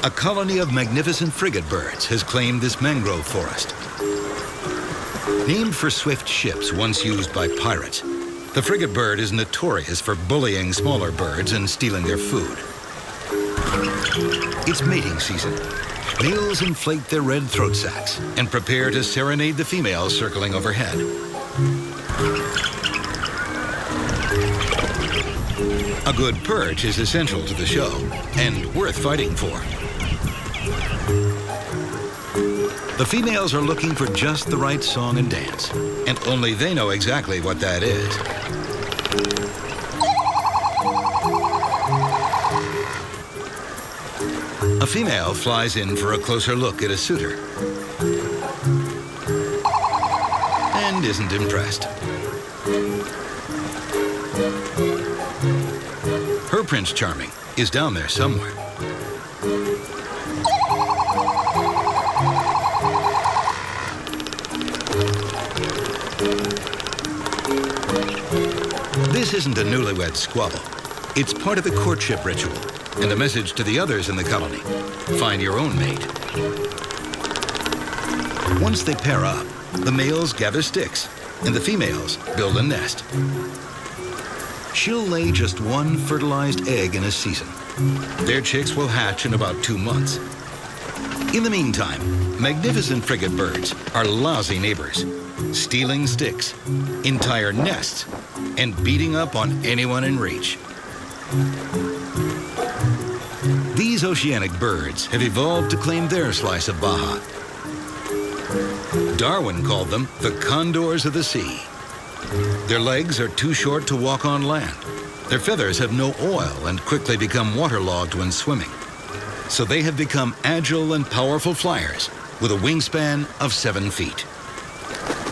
A colony of magnificent frigate birds has claimed this mangrove forest. Named for swift ships once used by pirates, the frigate bird is notorious for bullying smaller birds and stealing their food. It's mating season. Males inflate their red throat sacs and prepare to serenade the females circling overhead. A good perch is essential to the show and worth fighting for. The females are looking for just the right song and dance, and only they know exactly what that is. A female flies in for a closer look at a suitor and isn't impressed. Her Prince Charming is down there somewhere. This isn't a newlywed squabble. It's part of the courtship ritual and a message to the others in the colony. Find your own mate. Once they pair up, the males gather sticks and the females build a nest. She'll lay just one fertilized egg in a season. Their chicks will hatch in about 2 months. In the meantime, magnificent frigate birds are lousy neighbors, stealing sticks, entire nests, and beating up on anyone in reach. These oceanic birds have evolved to claim their slice of Baja. Darwin called them the condors of the sea. Their legs are too short to walk on land. Their feathers have no oil and quickly become waterlogged when swimming. So they have become agile and powerful flyers with a wingspan of 7 feet.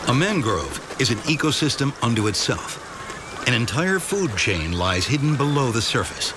A mangrove is an ecosystem unto itself. An entire food chain lies hidden below the surface.